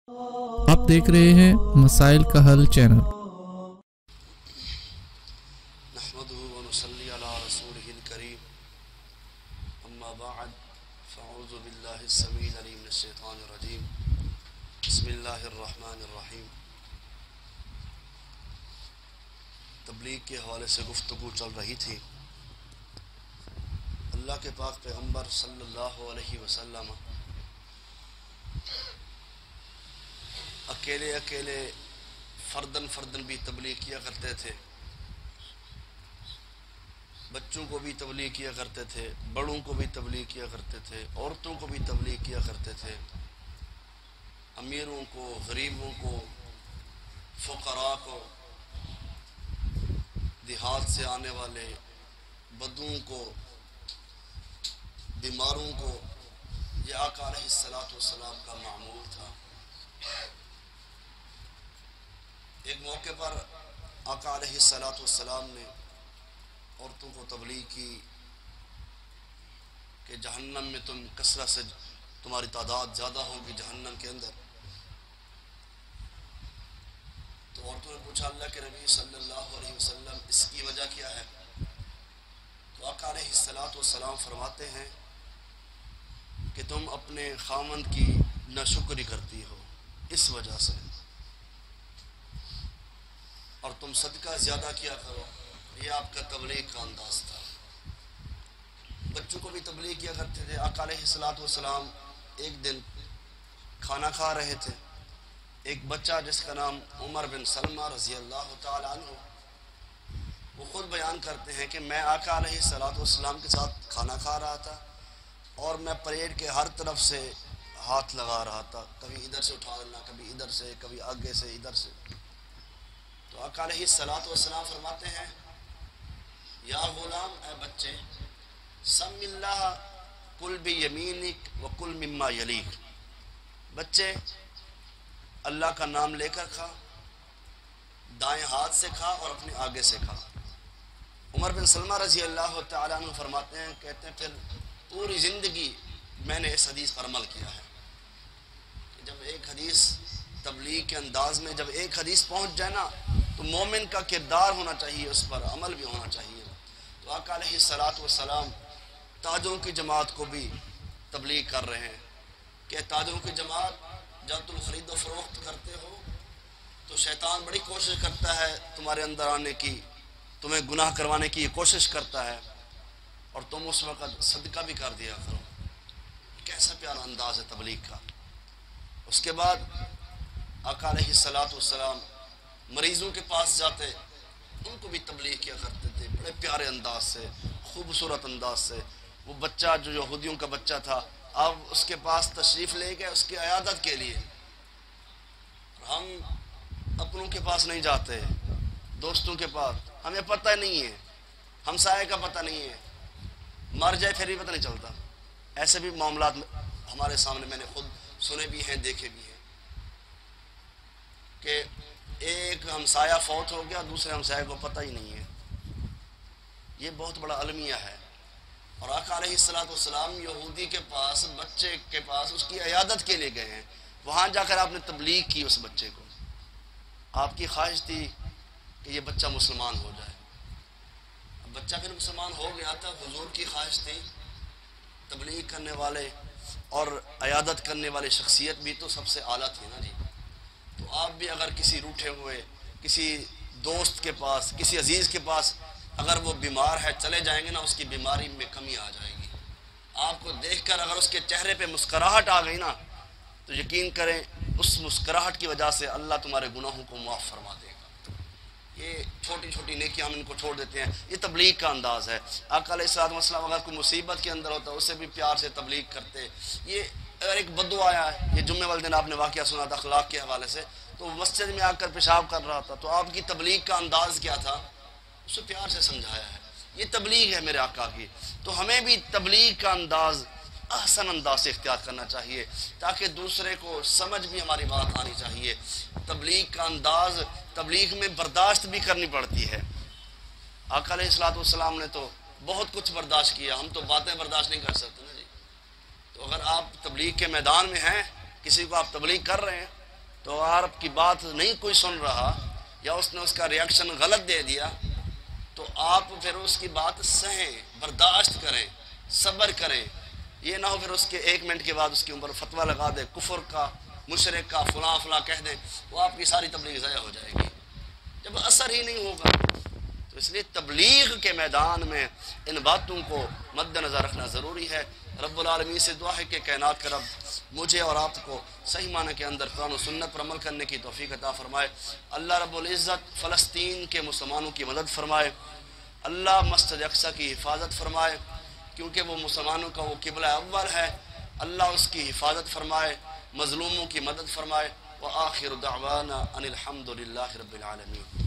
آپ دیکھ رہے ہیں مسائل کا حل چینل۔ نحمده ونصلي على رسوله الكريم اما بعد فاعوذ بالله السميع العليم من الشيطان الرجيم بسم الله الرحمن الرحيم۔ تبلیغ کے حوالے سے گفتگو چل رہی تھی۔ اللہ کے پاک پیغمبر صلی اللہ علیہ وسلم اکیلے فردن بھی تبلیغ کیا کرتے تھے، بچوں کو بھی تبلیغ کیا کرتے تھے، بڑوں کو بھی تبلیغ کیا کرتے تھے، عورتوں کو بھی تبلیغ کیا کرتے تھے، امیروں کو، غریبوں کو، فقراء کو، دیہات سے آنے والے بدوؤں کو، بیماروں کو۔ یہ آقا علیہ السلام کا معمول تھا۔ ایک موقع پر آقا علیہ السلام نے عورتوں کو تبلیغ کی کہ جہنم میں تم کثرت سے تمہاری تعداد زیادہ ہوگی جہنم کے اندر۔ تو عورتوں نے پوچھا اللہ کے نبی صلی اللہ علیہ وسلم اس کی وجہ کیا ہے؟ تو آقا علیہ السلام فرماتے ہیں کہ تم اپنے خاوند کی ناشکری کرتی ہو اس وجہ سے، اور تم صدقہ زیادہ کیا کرو۔ یہ آپ کا تبلیغ کا انداز تھا۔ بچوں کو بھی تبلیغ کیا کرتے تھے۔ آقا علیہ السلام ایک دن کھانا کھا رہے تھے، ایک بچہ جس کا نام عمر بن سلمہ رضی اللہ تعالی عنہ، وہ خود بیان کرتے ہیں کہ میں آقا علیہ السلام کے ساتھ کھانا کھا رہا تھا اور میں پلیٹ کے ہر طرف سے ہاتھ لگا رہا تھا، کبھی ادھر سے اٹھا لینا، کبھی ادھر سے، کبھی آگے سے، ادھر سے۔ تو آقا علیہ السلام فرماتے ہیں یا غلام، اے بچے، سم اللہ کل بیمینک وکل مما یلیک، بچے اللہ کا نام لے کر کھا، دائیں ہاتھ سے کھا اور اپنے آگے سے کھا۔ عمر بن سلمہ رضی اللہ تعالیٰ عنہ فرماتے ہیں، کہتے ہیں پھر پوری زندگی میں نے اس حدیث پر عمل کیا ہے کہ جب ایک حدیث تبلیغ کے انداز میں جب ایک حدیث پہنچ جائے نا تو مومن کا کردار ہونا چاہیے، اس پر عمل بھی ہونا چاہیے۔ تو آقا علیہ السلام تاجروں کی جماعت کو بھی تبلیغ کر رہے ہیں کہ تاجروں کی جماعت، جب تم خرید و فروخت کرتے ہو تو شیطان بڑی کوشش کرتا ہے تمہارے اندر آنے کی، تمہیں گناہ کروانے کی کوشش کرتا ہے، اور تم اس وقت صدقہ بھی کر دیا کرو۔ کیسا پیارا انداز ہے تبلیغ کا۔ اس کے بعد آقا علیہ السلام مریضوں کے پاس جاتے، ان کو بھی تبلیغ کیا کرتے تھے بڑے پیارے انداز سے، خوبصورت انداز سے۔ وہ بچہ جو یہودیوں کا بچہ تھا، اب اس کے پاس تشریف لے گئے اس کی عیادت کے لیے۔ ہم اپنوں کے پاس نہیں جاتے، دوستوں کے پاس، ہمیں پتہ نہیں ہے، ہمسائے کا پتہ نہیں ہے، مر جائے پھر بھی پتہ نہیں چلتا۔ ایسے بھی معاملات ہمارے سامنے میں نے خود سنے بھی ہیں، دیکھے بھی ہیں کہ ایک ہمسایہ فوت ہو گیا، دوسرے ہمسایہ کو پتہ ہی نہیں ہے۔ یہ بہت بڑا المیہ ہے۔ اور آقا علیہ السلام یہودی کے پاس، بچے کے پاس اس کی عیادت کے لیے گئے ہیں، وہاں جا کر آپ نے تبلیغ کی اس بچے کو۔ آپ کی خواہش تھی کہ یہ بچہ مسلمان ہو جائے، بچہ پھر مسلمان ہو گیا تھا۔ حضور کی خواہش تھی، تبلیغ کرنے والے اور عیادت کرنے والے شخصیت بھی تو سب سے اعلیٰ تھی نا جی۔ تو آپ بھی اگر کسی روٹھے ہوئے کسی دوست کے پاس، کسی عزیز کے پاس اگر وہ بیمار ہے چلے جائیں گے نا، اس کی بیماری میں کمی آ جائے گی۔ آپ کو دیکھ کر اگر اس کے چہرے پہ مسکراہٹ آ گئی نا تو یقین کریں اس مسکراہٹ کی وجہ سے اللہ تمہارے گناہوں کو معاف فرما دے گا۔ یہ چھوٹی چھوٹی نیکیاں ہم ان کو چھوڑ دیتے ہیں، یہ تبلیغ کا انداز ہے۔ آقا علیہ السلام اگر کوئی مصیبت کے اندر ہوتا ہے اسے بھی پیار سے تبلیغ کرتے۔ یہ اگر ایک بدو آیا ہے، یہ جمعے والے دن آپ نے واقعہ سنا تھا اخلاق کے حوالے سے، تو مسجد میں آ کر پیشاب کر رہا تھا، تو آپ کی تبلیغ کا انداز کیا تھا؟ اسے پیار سے سمجھایا ہے۔ یہ تبلیغ ہے میرے آقا کی۔ تو ہمیں بھی تبلیغ کا انداز احسن انداز سے اختیار کرنا چاہیے تاکہ دوسرے کو سمجھ بھی ہماری بات آنی چاہیے۔ تبلیغ کا انداز، تبلیغ میں برداشت بھی کرنی پڑتی ہے۔ آقا علیہ السلام نے تو بہت کچھ برداشت کیا، ہم تو باتیں برداشت نہیں کر سکتے نا جی۔ تو اگر آپ تبلیغ کے میدان میں ہیں، کسی کو آپ تبلیغ کر رہے ہیں تو آپ کی بات نہیں کوئی سن رہا یا اس نے اس کا ریاکشن غلط دے دیا تو آپ پھر اس کی بات سہیں، برداشت کریں، صبر کریں. یہ نہ ہو پھر اس کے 1 منٹ کے بعد اس کے اوپر فتویٰ لگا دے کفر کا، مشرک کا، فلاں فلاں کہہ دیں، وہ آپ کی ساری تبلیغ ضائع ہو جائے گی جب اثر ہی نہیں ہوگا. تو اس لیے تبلیغ کے میدان میں ان باتوں کو مد نظر رکھنا ضروری ہے. رب العالمین سے دعا ہے کہ کائنات کا رب مجھے اور آپ کو صحیح معنی کے اندر قرآن و سنت پر عمل کرنے کی توفیق عطا فرمائے. اللہ رب العزت فلسطین کے مسلمانوں کی مدد فرمائے. اللہ مسجد اقصی کی حفاظت فرمائے کیونکہ وہ مسلمانوں کا وہ قبلہ اول ہے. اللہ اس کی حفاظت فرمائے، مظلوموں کی مدد فرمائے. وآخر دعوانا ان الحمد للہ رب العالمین.